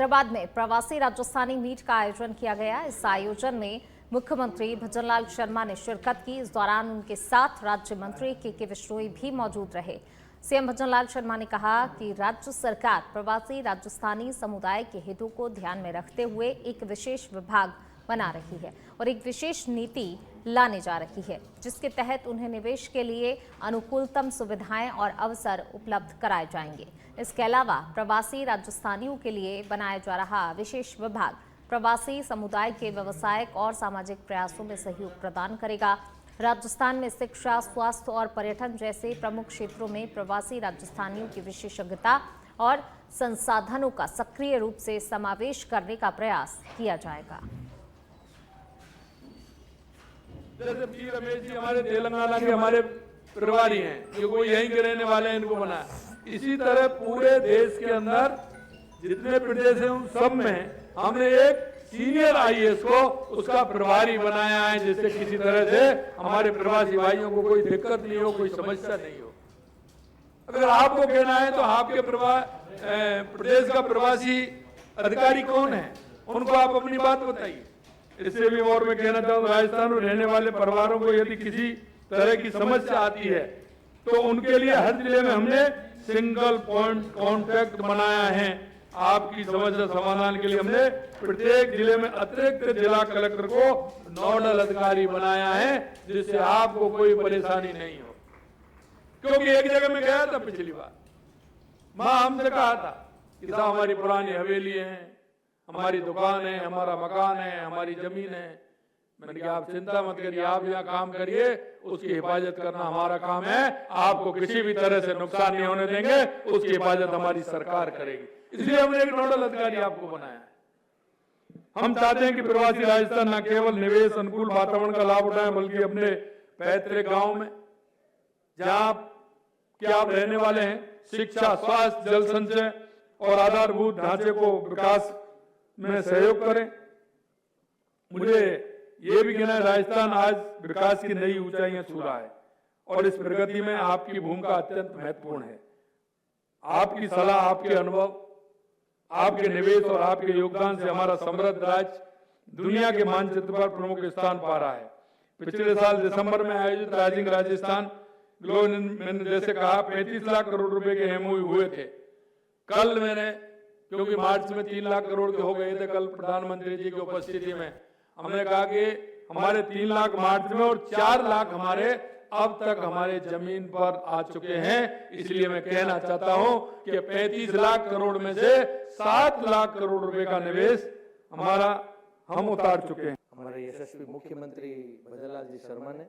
हैदराबाद में प्रवासी राजस्थानी मीट का आयोजन किया गया। इस आयोजन में मुख्यमंत्री भजनलाल शर्मा ने शिरकत की। इस दौरान उनके साथ राज्य मंत्री के बिश्नोई भी मौजूद रहे। सीएम भजनलाल शर्मा ने कहा कि राज्य सरकार प्रवासी राजस्थानी समुदाय के हितों को ध्यान में रखते हुए एक विशेष विभाग बना रही है और एक विशेष नीति लाने जा रही है, जिसके तहत उन्हें निवेश के लिए अनुकूलतम सुविधाएं और अवसर उपलब्ध कराए जाएंगे। इसके अलावा प्रवासी राजस्थानियों के लिए बनाया जा रहा विशेष विभाग प्रवासी समुदाय के व्यवसायिक और सामाजिक प्रयासों में सहयोग प्रदान करेगा। राजस्थान में शिक्षा, स्वास्थ्य और पर्यटन जैसे प्रमुख क्षेत्रों में प्रवासी राजस्थानियों की विशेषज्ञता और संसाधनों का सक्रिय रूप से समावेश करने का प्रयास किया जाएगा। जैसे पी रमेश जी हमारे तेलंगाना के हमारे प्रभारी हैं, जो कोई यहीं के रहने वाले हैं, इनको बनाया। इसी तरह पूरे देश के अंदर जितने प्रदेश हैं उन सब में हमने एक सीनियर आईएएस को उसका प्रभारी बनाया है, जिससे किसी तरह से हमारे प्रवासी भाइयों को कोई दिक्कत नहीं हो, कोई समस्या नहीं हो। अगर आपको कहना है तो आपके प्रदेश का प्रवासी अधिकारी कौन है, उनको आप अपनी बात बताइए। इससे भी और मैं कहना चाहूँ, राजस्थान में रहने वाले परिवारों को यदि किसी तरह की समस्या आती है तो उनके लिए हर जिले में हमने सिंगल पॉइंट कॉन्टैक्ट बनाया है। आपकी समस्या समाधान के लिए हमने प्रत्येक जिले में अतिरिक्त जिला कलेक्टर को नोडल अधिकारी बनाया है, जिससे आपको कोई परेशानी नहीं हो। क्योंकि एक जगह में गया था पिछली बार, मां हमसे कहा था कि साहब हमारी पुरानी हवेली है, हमारी दुकान है, हमारा मकान है, हमारी जमीन है। मैंने कहा आप चिंता मत करिए, आप यहाँ काम करिए, उसकी हिफाजत करना हमारा काम है। आपको किसी भी तरह से नुकसान नहीं होने देंगे, उसकी हिफाजत हमारी सरकार करेगी। इसलिए हमने एक नोडल अधिकारी आपको बनाया है। हम चाहते हैं कि प्रवासी राजस्थान न केवल निवेश अनुकूल वातावरण का लाभ उठाएं, बल्कि अपने पैतृक गांव में जहां क्या आप रहने वाले हैं, शिक्षा, स्वास्थ्य, जल संचय और आधारभूत ढांचे को विकास में सहयोग करें। मुझे ये भी कहना है, राजस्थान आज विकास की नई ऊंचाइयां छू रहा है और इस प्रगति में आपकी भूमिका अत्यंत महत्वपूर्ण है। आपकी सलाह, आपके अनुभव, आपके निवेश और आपके योगदान से हमारा समृद्ध राज्य दुनिया के मानचित्र पर प्रमुख स्थान पा रहा है। पिछले साल दिसंबर में आयोजित राइजिंग राजस्थान ग्लोबल, मैंने जैसे कहा 35 लाख करोड़ रुपए के एमओयू हुए थे। कल मैंने, क्योंकि मार्च में 3 लाख करोड़ के हो गए थे, कल प्रधानमंत्री जी की उपस्थिति में हमने कहा कि हमारे 3 लाख मार्च में और 4 लाख हमारे अब तक हमारे जमीन पर आ चुके हैं। इसलिए मैं कहना चाहता हूं कि 35 लाख करोड़ में से 7 लाख करोड़ रुपए का निवेश हम उतार चुके हैं। हमारे यशस्वी मुख्यमंत्री भजनलाल जी शर्मा ने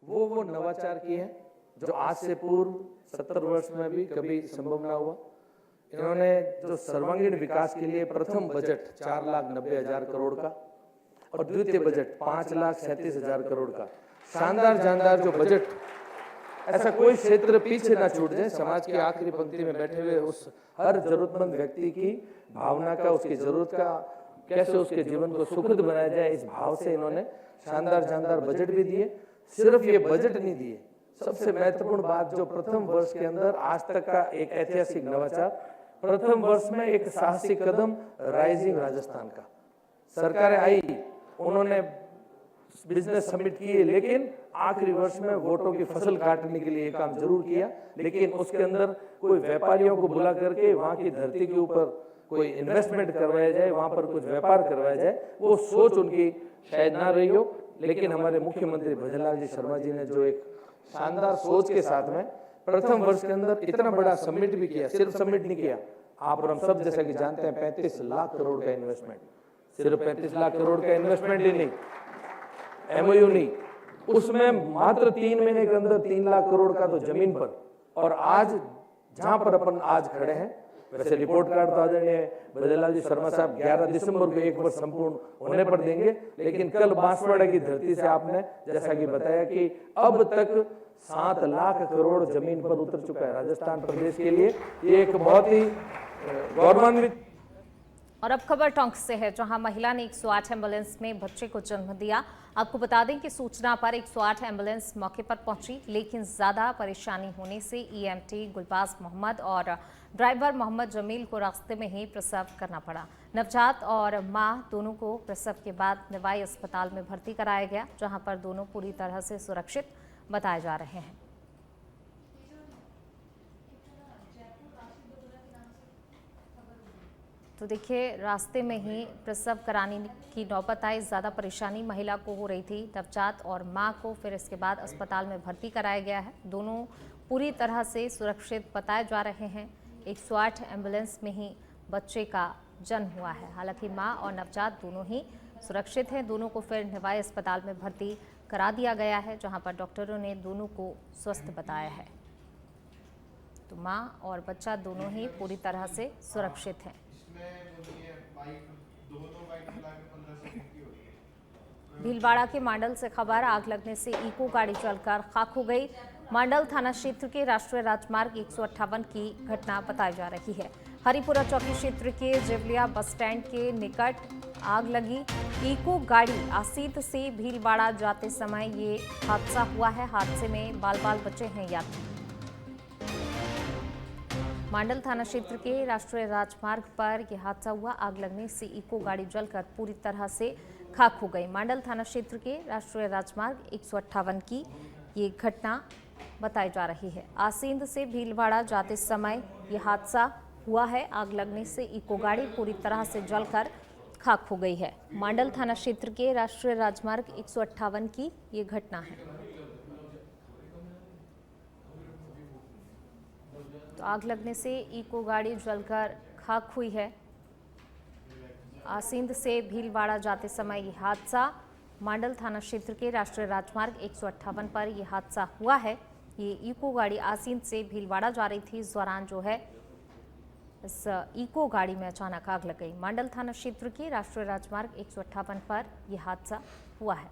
वो नवाचार किए हैं जो आज से पूर्व 70 वर्ष में भी कभी संभव ना हुआ। इन्होंने जो सर्वांगीण विकास के लिए प्रथम बजट 4,90,000 करोड़ का और द्वितीय बजट 5,37,000 करोड़ का शानदार जो बजट, ऐसा कोई क्षेत्र पीछे ना छूट जाए। समाज की आखिरी पंक्ति में बैठे हुए उस हर जरूरतमंद व्यक्ति की भावना का, उसकी जरूरत का कैसे उसके जीवन को सुखद बनाया जाए, इस भाव से इन्होंने शानदार बजट भी दिए। सिर्फ ये बजट नहीं दिए, सबसे महत्वपूर्ण बात जो प्रथम वर्ष के अंदर आज तक का एक ऐतिहासिक नवाचार, प्रथम वर्ष में एक साहसिक कदम राइजिंग राजस्थान का। सरकारें आई, उन्होंने बिजनेस समिट किए, लेकिन आखिरी वर्ष में वोटों की फसल काटने के लिए ये काम जरूर किया। लेकिन उसके अंदर कोई व्यापारियों को बुला करके वहां की धरती के ऊपर कोई इन्वेस्टमेंट करवाया जाए, वहां पर कुछ व्यापार करवाया जाए, वो सोच उनकी शायद ना रही हो। लेकिन हमारे मुख्यमंत्री भजनलाल जी शर्मा जी ने जो एक शानदार सोच के साथ में प्रथम वर्ष के अंदर इतना बड़ा समिट भी किया। सिर्फ समिट नहीं किया, आप और हम सब जैसा कि जानते हैं 35 लाख करोड़ का इन्वेस्टमेंट, सिर्फ 35 लाख करोड़ का इन्वेस्टमेंट ही नहीं, एमओयू नहीं, उसमें मात्र 3 महीने के अंदर 3 लाख करोड़ का तो जमीन पर। और आज जहां पर अपन आज खड़े हैं, वैसे रिपोर्ट कार्ड तो आदरणीय भजनलाल जी शर्मा साहब 11 दिसंबर को 1 वर्ष संपूर्ण होने पर देंगे। लेकिन कल बांसवाड़ा की धरती से आपने जैसा कि बताया कि अब तक 7 लाख करोड़ जमीन पर उतर चुका है राजस्थान प्रदेश के लिए। ये एक बहुत ही गौरवान्वित और अब खबर टोंक से है, जहां महिला ने 108 एम्बुलेंस में बच्चे को जन्म दिया। आपको बता दें कि सूचना पर 108 एम्बुलेंस मौके पर पहुंची, लेकिन ज्यादा परेशानी होने से ईएमटी गुलबाज मोहम्मद और ड्राइवर मोहम्मद जमील को रास्ते में ही प्रसव करना पड़ा। नवजात और मां दोनों को प्रसव के बाद निवाई अस्पताल में भर्ती कराया गया, जहां पर दोनों पूरी तरह से सुरक्षित बताए जा रहे हैं। तो देखिए, रास्ते में ही प्रसव कराने की नौबत आई। ज़्यादा परेशानी महिला को हो रही थी, नवजात और मां को फिर इसके बाद अस्पताल में भर्ती कराया गया है। दोनों पूरी तरह से सुरक्षित बताए जा रहे हैं। 108 एम्बुलेंस में ही बच्चे का जन्म हुआ है। हालांकि मां और नवजात दोनों ही सुरक्षित हैं। दोनों को फिर निवाई अस्पताल में भर्ती करा दिया गया है, जहां पर डॉक्टरों ने दोनों को स्वस्थ बताया है। तो मां और बच्चा दोनों ही पूरी तरह से सुरक्षित हैं। भीलवाड़ा के मांडल से खबर, आग लगने से इको गाड़ी जलकर खाक हो गई। मांडल थाना क्षेत्र के राष्ट्रीय राजमार्ग 158 की घटना बताई जा रही है। हरिपुरा चौकी क्षेत्र के जेवलिया बस स्टैंड के निकट आग लगी। इको गाड़ी आसीत से भीलवाड़ा जाते समय ये हादसा हुआ है। हादसे में बाल बाल बचे हैं यात्री। मांडल थाना क्षेत्र के राष्ट्रीय राजमार्ग पर यह हादसा हुआ। आग लगने से इको गाड़ी जलकर पूरी तरह से खाक हो गई। मांडल थाना क्षेत्र के राष्ट्रीय राजमार्ग 158 की ये घटना बताई जा रही है। आसींद से भीलवाड़ा जाते समय यह हादसा हुआ है। आग लगने से इको गाड़ी पूरी तरह से जलकर खाक हो गई है। मांडल थाना क्षेत्र के राष्ट्रीय राजमार्ग 158 की ये घटना है। तो आग लगने से इको गाड़ी जलकर खाक हुई है। आसींद से भीलवाड़ा जाते समय यह हादसा, मांडल थाना क्षेत्र के राष्ट्रीय राजमार्ग 158 पर यह हादसा हुआ है। ये इको गाड़ी आसींद से भीलवाड़ा जा रही थी। इस दौरान जो है इस इको गाड़ी में अचानक आग लग गई। मांडल थाना क्षेत्र के राष्ट्रीय राजमार्ग 158 पर यह हादसा हुआ है।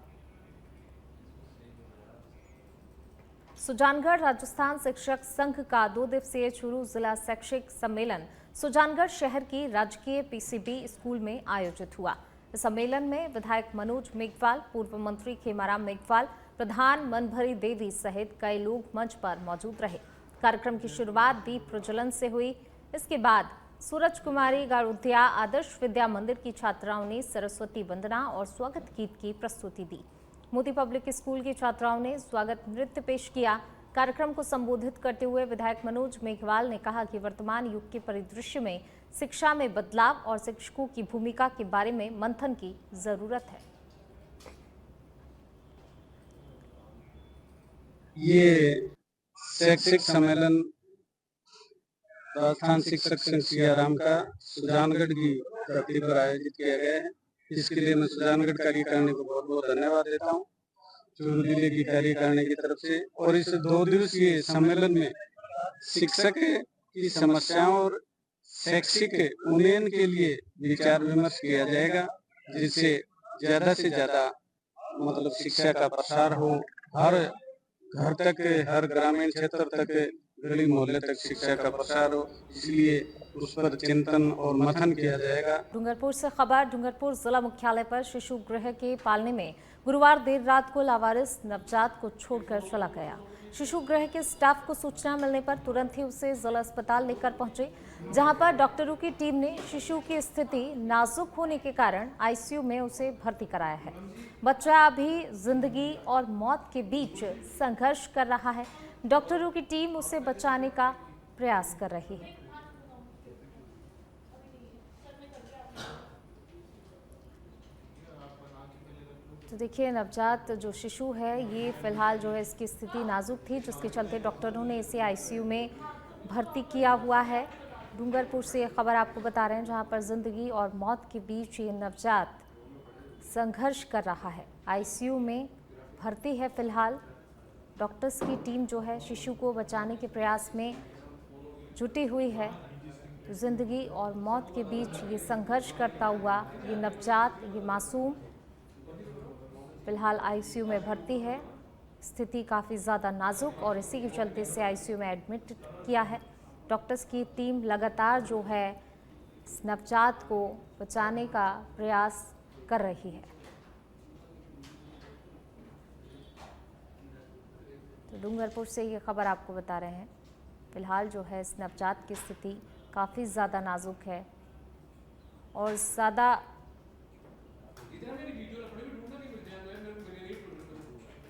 सुजानगढ़ राजस्थान शिक्षक संघ का 2 दिवसीय चूरू जिला शैक्षिक सम्मेलन सुजानगढ़ शहर की राजकीय पीसीबी स्कूल में आयोजित हुआ। इस सम्मेलन में विधायक मनोज मेघवाल, पूर्व मंत्री खेमाराम मेघवाल, प्रधान मनभरी देवी सहित कई लोग मंच पर मौजूद रहे। कार्यक्रम की शुरुआत दीप प्रज्वलन से हुई। इसके बाद सूरज कुमारी गाड़ुतिया आदर्श विद्या मंदिर की छात्राओं ने सरस्वती वंदना और स्वागत गीत की प्रस्तुति दी। मोदी पब्लिक स्कूल की छात्राओं ने स्वागत नृत्य पेश किया। कार्यक्रम को संबोधित करते हुए विधायक मनोज मेघवाल ने कहा कि वर्तमान युग के परिदृश्य में शिक्षा में बदलाव और शिक्षकों की भूमिका के बारे में मंथन की जरूरत है। ये शैक्षिक सम्मेलन राजस्थान शिक्षक संघ सियाराम का सुजानगढ़ की धरती पर आयोजित किया गया है। इसके लिए मैं सुजानगढ़ कार्यकारिणी को बहुत बहुत धन्यवाद देता हूँ, चूरू जिले की कार्यकारिणी की तरफ से। और इस 2 दिवसीय सम्मेलन में शिक्षक की समस्याओं और शैक्षिक उन्नयन के लिए विचार विमर्श किया जाएगा, जिससे ज्यादा से ज्यादा मतलब शिक्षा का प्रसार हो, हर घर तक, हर ग्रामीण क्षेत्र तक, गली मोहल्ले तक शिक्षा का प्रसार हो। इसलिए उस पर चिंतन और मंथन किया जाएगा। डूंगरपुर से खबर, डूंगरपुर जिला मुख्यालय पर शिशु गृह के पालने में गुरुवार देर रात को लावारिस नवजात को छोड़कर चला गया। शिशु गृह के स्टाफ को सूचना मिलने पर तुरंत ही उसे जिला अस्पताल लेकर पहुंचे, जहां पर डॉक्टरों की टीम ने शिशु की स्थिति नाजुक होने के कारण आईसीयू में उसे भर्ती कराया है। बच्चा अभी जिंदगी और मौत के बीच संघर्ष कर रहा है। डॉक्टरों की टीम उसे बचाने का प्रयास कर रही है। तो देखिए, नवजात जो शिशु है ये फिलहाल जो है इसकी स्थिति नाजुक थी, जिसके चलते डॉक्टरों ने इसे आईसीयू में भर्ती किया हुआ है। डूंगरपुर से ये खबर आपको बता रहे हैं, जहां पर जिंदगी और मौत के बीच ये नवजात संघर्ष कर रहा है। आईसीयू में भर्ती है फिलहाल। डॉक्टर्स की टीम जो है शिशु को बचाने के प्रयास में जुटी हुई है। जिंदगी और मौत के बीच ये संघर्ष करता हुआ ये नवजात, ये मासूम फिलहाल आईसीयू में भर्ती है। स्थिति काफ़ी ज़्यादा नाजुक और इसी के चलते से आईसीयू में एडमिट किया है। डॉक्टर्स की टीम लगातार जो है इस नवजात को बचाने का प्रयास कर रही है। तो डूंगरपुर से ये खबर आपको बता रहे हैं। फिलहाल जो है इस नवजात की स्थिति काफ़ी ज़्यादा नाजुक है और ज़्यादा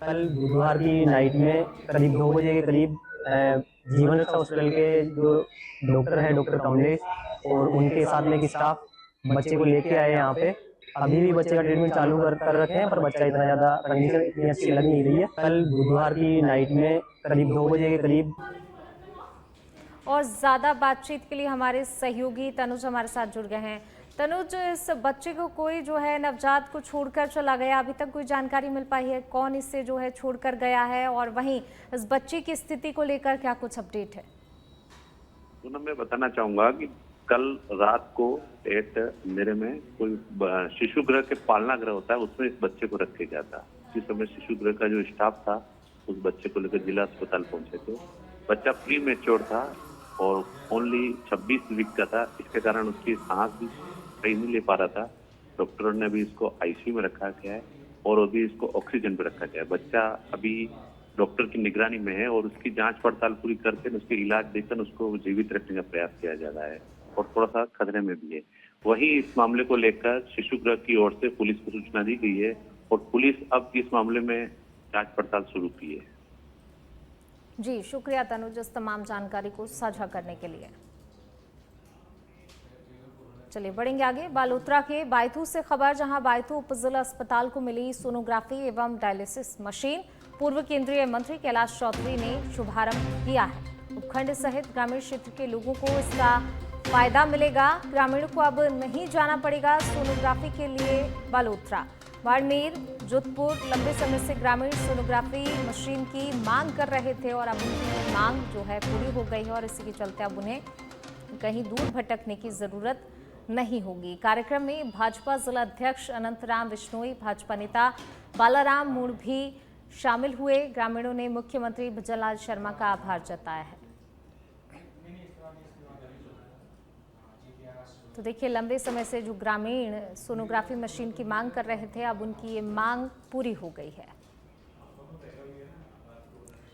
कल बुधवार की नाइट में करीब 2 बजे के करीब जीवन रक्षा हॉस्पिटल के जो डॉक्टर है, डॉक्टर कमलेश, और उनके साथ में एक स्टाफ बच्चे को लेके आए यहाँ पे। अभी भी बच्चे का ट्रीटमेंट चालू कर रखे हैं, पर बच्चा इतना ज़्यादा कंडीशन इतनी अच्छी लग नहीं रही है। कल बुधवार की नाइट में करीब 2 बजे के करीब। और ज़्यादा बातचीत के लिए हमारे सहयोगी तनुज हमारे साथ जुड़ गए हैं। तनुज, इस बच्चे को कोई जो है नवजात को छोड़कर चला गया, अभी तक कोई जानकारी मिल पाई है कौन इसे जो है छोड़कर गया है, और वहीं इस बच्ची की स्थिति को लेकर क्या कुछ अपडेट है? पूनम, मैं बताना चाहूंगा कि कल रात को मेरे में कोई शिशु गृह के पालना गृह होता है, उसमें इस बच्चे को रखे गया था। इस समय शिशु गृह का जो स्टाफ था उस बच्चे को लेकर जिला अस्पताल पहुंचे थे। बच्चा प्री मैच्योर था और ओनली 26 वीक का था, इसके कारण उसकी सांस भी सही नहीं ले पा रहा था। डॉक्टरों ने अभी इसको आईसीयू में रखा गया है और अभी इसको ऑक्सीजन पे रखा गया है। बच्चा अभी डॉक्टर की निगरानी में है और उसकी जांच पड़ताल पूरी करके उसके इलाज देकर उसको जीवित रखने का प्रयास किया जा रहा है और थोड़ा सा खतरे में भी है। वहीं इस मामले को लेकर शिशु गृह की ओर से पुलिस को सूचना दी गई है और पुलिस अब इस मामले में जांच पड़ताल शुरू की है। जी शुक्रिया तनुज इस तमाम जानकारी को साझा करने के लिए। चलिए बढ़ेंगे आगे। बालोतरा के बायतू से खबर, जहां बायतू उपजिला अस्पताल को मिली सोनोग्राफी एवं डायलिसिस मशीन। पूर्व केंद्रीय मंत्री कैलाश चौधरी ने शुभारंभ किया है। उपखंड सहित ग्रामीण क्षेत्र के लोगों को इसका फायदा मिलेगा। ग्रामीणों को अब नहीं जाना पड़ेगा सोनोग्राफी के लिए बालोतरा। बाड़मेर, जोधपुर लंबे समय से ग्रामीण सोनोग्राफी मशीन की मांग कर रहे थे और अब उनकी मांग जो है पूरी हो गई है और इसी के चलते अब उन्हें कहीं दूर भटकने की जरूरत नहीं होगी। कार्यक्रम में भाजपा जिला अध्यक्ष अनंतराम विश्नोई, भाजपा नेता बालाराम मूण भी शामिल हुए। ग्रामीणों ने मुख्यमंत्री भजनलाल शर्मा का आभार जताया है। तो देखिए, लंबे समय से जो ग्रामीण सोनोग्राफी मशीन की मांग कर रहे थे, अब उनकी ये मांग पूरी हो गई है।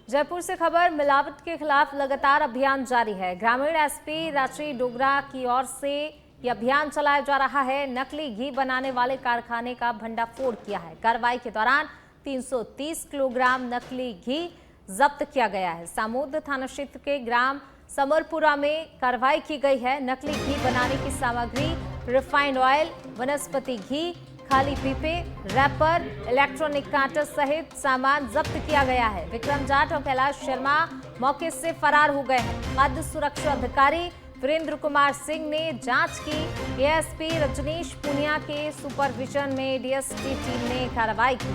जयपुर से खबर, मिलावट के खिलाफ लगातार अभियान जारी है। ग्रामीण एसपी राशि डोगरा की ओर से यह अभियान चलाया जा रहा है। नकली घी बनाने वाले कारखाने का भंडाफोड़ किया है। कार्रवाई के दौरान 330 किलोग्राम नकली घी जब्त किया गया है। सामोद थाना क्षेत्र के ग्राम समरपुरा में कार्रवाई की गई है। नकली घी बनाने की सामग्री रिफाइंड ऑयल, वनस्पति घी, खाली पीपे, रैपर, इलेक्ट्रॉनिक कांटा सहित सामान जब्त किया गया है। विक्रम जाट और कैलाश शर्मा मौके से फरार हो गए हैं। खाद्य सुरक्षा अधिकारी वीरेंद्र कुमार सिंह ने जांच की। एएसपी रजनीश पुनिया के सुपरविजन में डीएसपी टीम ने कार्रवाई की।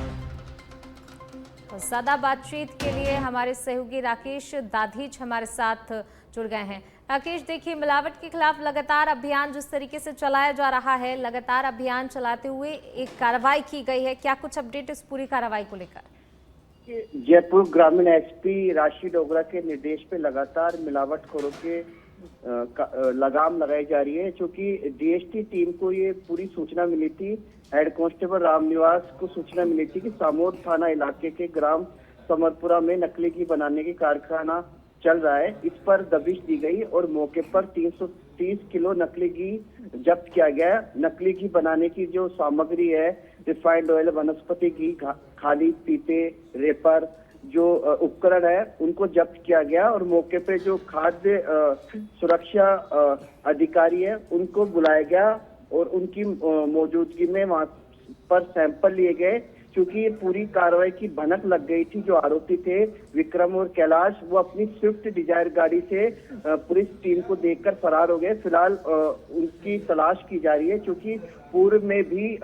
और ज्यादा बातचीत के लिए हमारे सहयोगी राकेश दाधीच हमारे साथ जुड़ गए हैं। राकेश, देखिए, मिलावट के खिलाफ लगातार अभियान जिस तरीके से चलाया जा रहा है, लगातार अभियान चलाते हुए एक कार्रवाई की गई है, क्या कुछ अपडेट इस पूरी कार्रवाई को लेकर? जयपुर ग्रामीण एसपी राशि डोगरा के निर्देश पे लगातार मिलावटखोरों के लगाम लगाई जा रही है। क्योंकि डीएसटी टीम को ये पूरी सूचना मिली थी, हेड कांस्टेबल रामनिवास को सूचना मिली थी कि सामोद थाना इलाके के ग्राम समरपुरा में नकली घी बनाने की कारखाना चल रहा है। इस पर दबिश दी गई और मौके पर 330 किलो नकली घी जब्त किया गया। नकली घी बनाने की जो सामग्री है, रिफाइंड ऑयल, वनस्पति घी, खाली पीपे, रेपर, जो उपकरण है, उनको जब्त किया गया और मौके पे जो खाद्य सुरक्षा अधिकारी है उनको बुलाया गया और उनकी मौजूदगी में वहां पर सैंपल लिए गए। क्योंकि ये पूरी कार्रवाई की भनक लग गई थी। जो आरोपी थे विक्रम और कैलाश, वो अपनी स्विफ्ट डिजायर गाड़ी से पुलिस टीम को देखकर फरार हो गए। फिलहाल उनकी तलाश की जा रही है। क्योंकि पूर्व में भी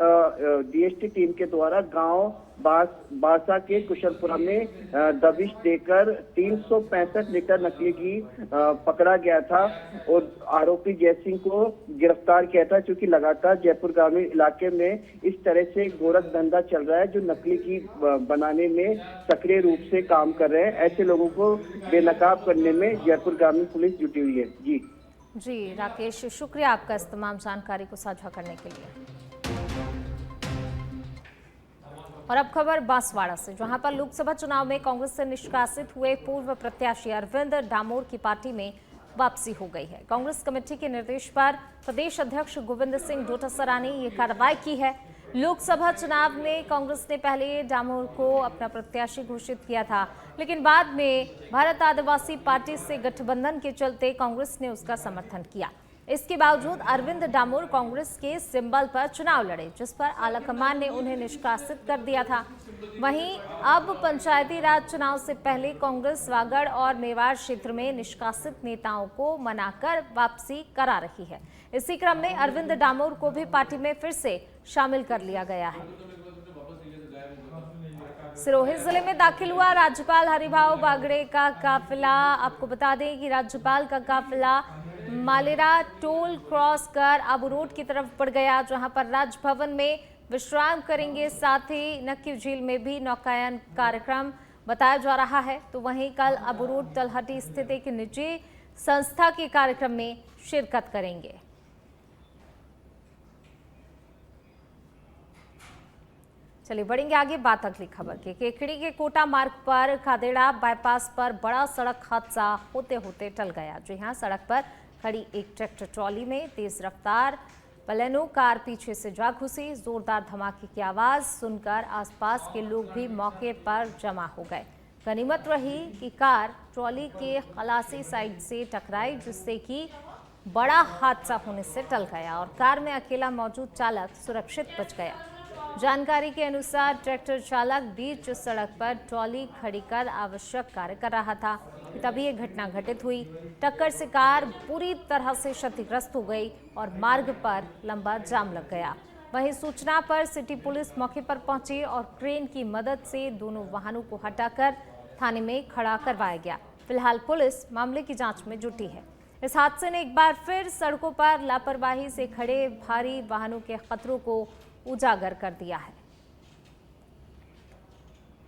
डीएसटी टीम के द्वारा गांव बासा के कुशलपुरा में दबिश देकर 365 लीटर नकली घी पकड़ा गया था और आरोपी जय सिंह को गिरफ्तार किया था। क्योंकि लगातार जयपुर ग्रामीण इलाके में इस तरह से गोरख धंधा चल रहा है, जो नकली घी बनाने में सक्रिय रूप से काम कर रहे हैं। ऐसे लोगों को बेनकाब करने में जयपुर ग्रामीण पुलिस जुटी हुई है। जी जी राकेश, शुक्रिया आपका इस तमाम जानकारी को साझा करने के लिए। और अब खबर बांसवाड़ा से, जहां पर लोकसभा चुनाव में कांग्रेस से निष्कासित हुए पूर्व प्रत्याशी अरविंद डामोर की पार्टी में वापसी हो गई है। कांग्रेस कमेटी के निर्देश पर प्रदेश अध्यक्ष गोविंद सिंह डोटासरा ने ये कार्रवाई की है। लोकसभा चुनाव में कांग्रेस ने पहले डामोर को अपना प्रत्याशी घोषित किया था, लेकिन बाद में भारत आदिवासी पार्टी से गठबंधन के चलते कांग्रेस ने उसका समर्थन किया। इसके बावजूद अरविंद डामोर कांग्रेस के सिंबल पर चुनाव लड़े, जिस पर आलाकमान ने उन्हें निष्कासित कर दिया था। वहीं अब पंचायती राज चुनाव से पहले कांग्रेस वागड़ और मेवाड़ क्षेत्र में निष्कासित नेताओं को मनाकर वापसी करा रही है। इसी क्रम में अरविंद डामोर को भी पार्टी में फिर से शामिल कर लिया गया है। सिरोही जिले में दाखिल हुआ राज्यपाल हरिभाऊ बागड़े का काफिला। आपको बता दें कि राज्यपाल का काफिला मालेरा टोल क्रॉस कर अबू रोड की तरफ बढ़ गया, जहां पर राजभवन में विश्राम करेंगे। साथ ही नक्की झील में भी नौकायन कार्यक्रम बताया जा रहा है। तो वहीं कल अबू रोड तलहटी स्थित एक निजी संस्था के कार्यक्रम में शिरकत करेंगे। चलिए बढ़ेंगे आगे, बात अगली खबर की। केकड़ी के कोटा मार्ग पर खादेड़ा बाईपास पर बड़ा सड़क हादसा होते होते टल गया। जी हां, सड़क पर खड़ी एक ट्रैक्टर ट्रॉली में तेज रफ्तार बलेनो कार पीछे से जा घुसी। जोरदार धमाके की आवाज सुनकर आसपास के लोग भी मौके पर जमा हो गए। गनीमत रही कि कार ट्रॉली के खलासी साइड से टकराई, जिससे कि बड़ा हादसा होने से टल गया और कार में अकेला मौजूद चालक सुरक्षित बच गया। जानकारी के अनुसार ट्रैक्टर चालक बीच सड़क पर ट्रॉली खड़ी कर आवश्यक कार्य कर रहा था, तभी ये घटना घटित हुई। टक्कर से कार पूरी तरह से क्षतिग्रस्त हो गई और मार्ग पर लंबा जाम लग गया। वहीं सूचना पर सिटी पुलिस मौके पर पहुंची और क्रेन की मदद से दोनों वाहनों को हटाकर थाने में खड़ा करवाया गया। फिलहाल पुलिस मामले की जांच में जुटी है। इस हादसे ने एक बार फिर सड़कों पर लापरवाही से खड़े भारी वाहनों के खतरों को उजागर कर दिया है।